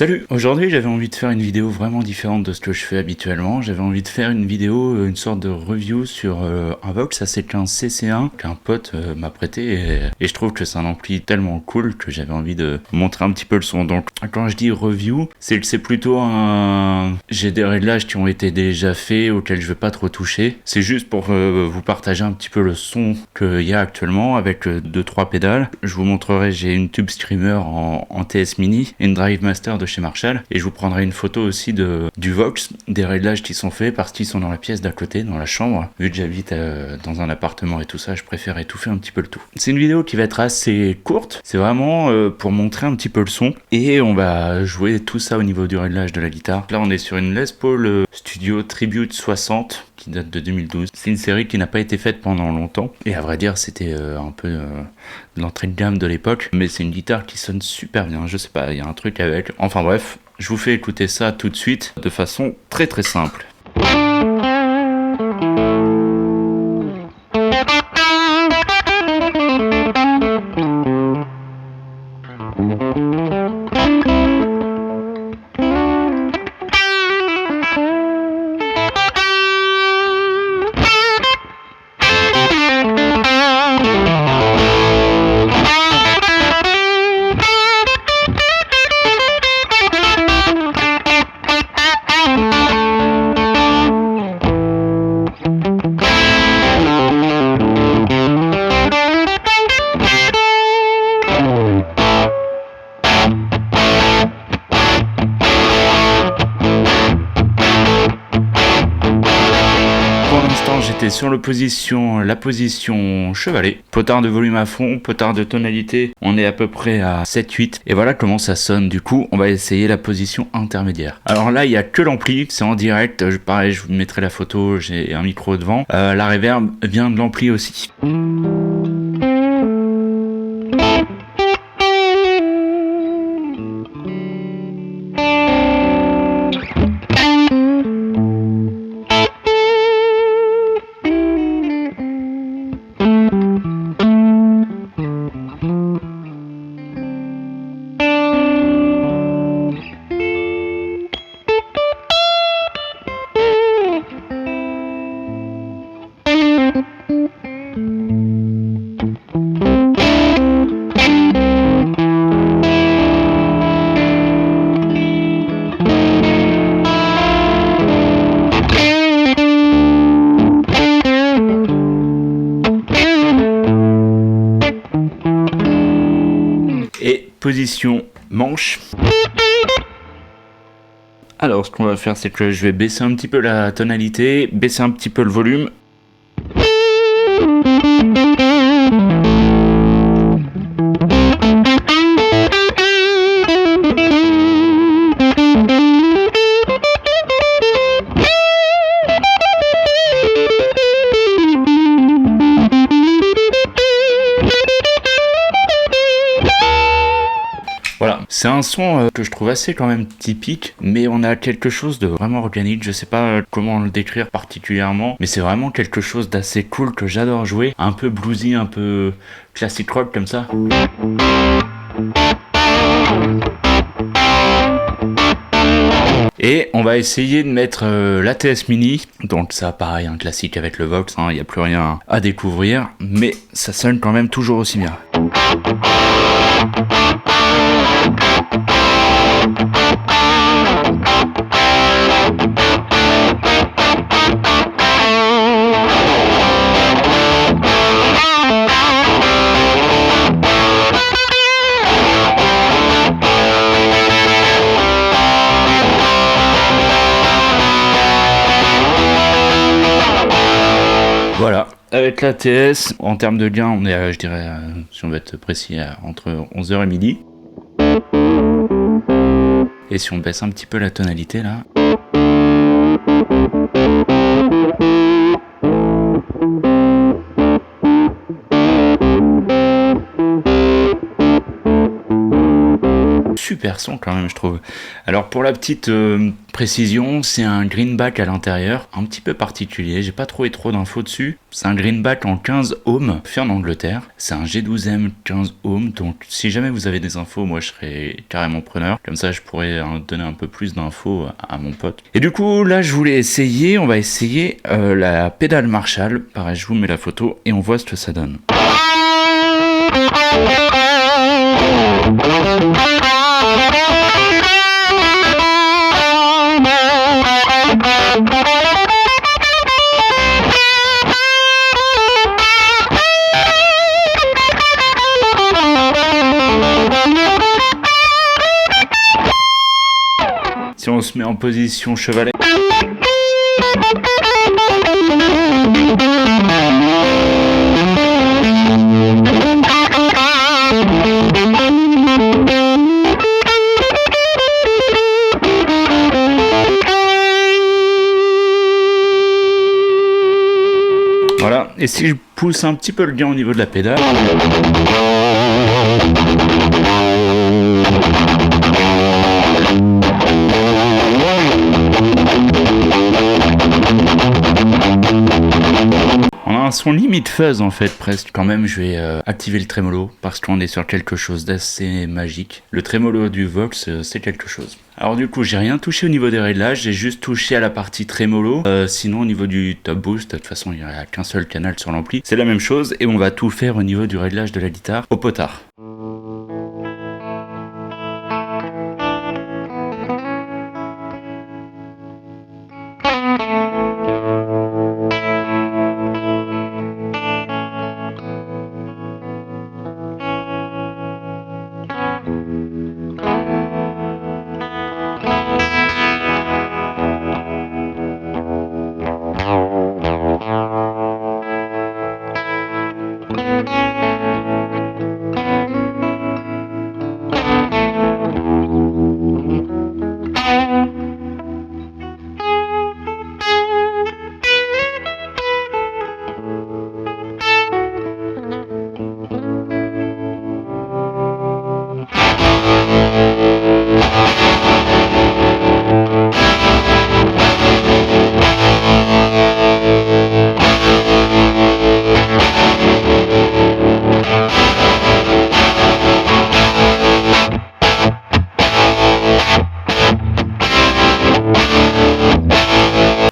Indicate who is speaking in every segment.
Speaker 1: Salut! Aujourd'hui j'avais envie de faire une vidéo vraiment différente de ce que je fais habituellement. J'avais envie de faire une vidéo, une sorte de review sur un Vox AC15 CC1 qu'un pote m'a prêté et je trouve que c'est un ampli tellement cool que j'avais envie de montrer un petit peu le son. Donc quand je dis review, c'est que c'est plutôt un... J'ai des réglages qui ont été déjà faits auxquels je vais pas trop toucher. C'est juste pour vous partager un petit peu le son qu'il y a actuellement avec 2-3 pédales. Je vous montrerai, j'ai une Tube Screamer en TS Mini et une Drive Master de chez Marshall et je vous prendrai une photo aussi du Vox, des réglages qui sont faits parce qu'ils sont dans la pièce d'à côté, dans la chambre. Vu que j'habite dans un appartement et tout ça, je préfère étouffer un petit peu le tout. C'est une vidéo qui va être assez courte, c'est vraiment pour montrer un petit peu le son et on va jouer tout ça au niveau du réglage de la guitare. Là on est sur une Les Paul Studio Tribute 60 qui date de 2012. C'est une série qui n'a pas été faite pendant longtemps et à vrai dire c'était un peu de l'entrée de gamme de l'époque, mais c'est une guitare qui sonne super bien, je sais pas, il y a un truc avec. Enfin bref, je vous fais écouter ça tout de suite de façon très très simple. J'étais sur la position chevalet, potard de volume à fond, potard de tonalité, on est à peu près à 7-8 et voilà comment ça sonne. Du coup on va essayer la position intermédiaire. Alors là il n'y a que l'ampli, c'est en direct, pareil je vous mettrai la photo, j'ai un micro devant, la reverb vient de l'ampli aussi. Position manche. Alors ce qu'on va faire c'est que je vais baisser un petit peu la tonalité, baisser un petit peu le volume. Voilà, c'est un son que je trouve assez quand même typique, mais on a quelque chose de vraiment organique, je sais pas comment le décrire particulièrement, mais c'est vraiment quelque chose d'assez cool que j'adore jouer, un peu bluesy, un peu classic rock comme ça. Et on va essayer de mettre la TS Mini, donc ça pareil, un classique avec le Vox, il n'y a plus rien à découvrir, mais ça sonne quand même toujours aussi bien. Voilà, avec la TS, en termes de gain, on est, je dirais, si on veut être précis, entre 11h et midi. Et si on baisse un petit peu la tonalité là. super son quand même, je trouve. Alors pour la petite précision, c'est un greenback à l'intérieur, un petit peu particulier, j'ai pas trouvé trop d'infos dessus. C'est un greenback en 15 ohms, fait en Angleterre. C'est un G12M 15 ohms, donc si jamais vous avez des infos, moi je serais carrément preneur. Comme ça je pourrais donner un peu plus d'infos à mon pote. Et du coup là je voulais essayer, on va essayer la pédale Marshall. Pareil, je vous mets la photo et on voit ce que ça donne. Si on se met en position chevalet. Voilà, et si je pousse un petit peu le gain au niveau de la pédale. On a un son limite fuzz en fait presque. Quand même je vais activer le trémolo parce qu'on est sur quelque chose d'assez magique. Le trémolo du Vox c'est quelque chose. Alors du coup j'ai rien touché au niveau des réglages, j'ai juste touché à la partie trémolo. Sinon au niveau du top boost, de toute façon il n'y a qu'un seul canal sur l'ampli. C'est la même chose et on va tout faire au niveau du réglage de la guitare au potard.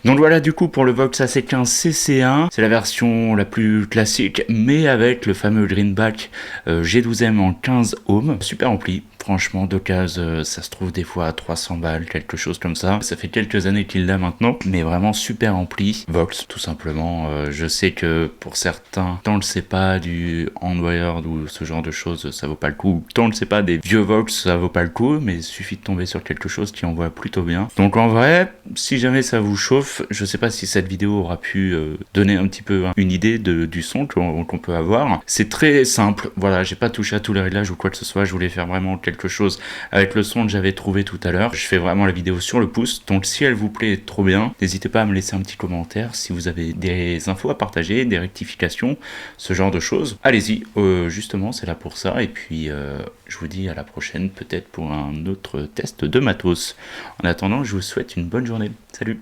Speaker 1: Donc voilà du coup pour le Vox AC15 CC1, c'est la version la plus classique mais avec le fameux greenback G12M en 15 ohms, super ampli. Franchement, d'occasion, ça se trouve des fois à 300 balles, quelque chose comme ça. Ça fait quelques années qu'il l'a maintenant, mais vraiment super ampli. Vox, tout simplement. Je sais que pour certains, tant le sait pas du Handwired ou ce genre de choses, ça vaut pas le coup. Tant le sait pas des vieux Vox, ça vaut pas le coup, mais il suffit de tomber sur quelque chose qui envoie plutôt bien. Donc en vrai, si jamais ça vous chauffe, je sais pas si cette vidéo aura pu donner un petit peu une idée du son qu'on peut avoir. C'est très simple, voilà, j'ai pas touché à tous les réglages ou quoi que ce soit, je voulais faire vraiment quelque chose avec le son que j'avais trouvé tout à l'heure. Je fais vraiment la vidéo sur le pouce, donc si elle vous plaît trop bien, n'hésitez pas à me laisser un petit commentaire si vous avez des infos à partager, des rectifications, ce genre de choses. Allez-y, justement c'est là pour ça, et puis je vous dis à la prochaine, peut-être pour un autre test de matos. En attendant, je vous souhaite une bonne journée. Salut!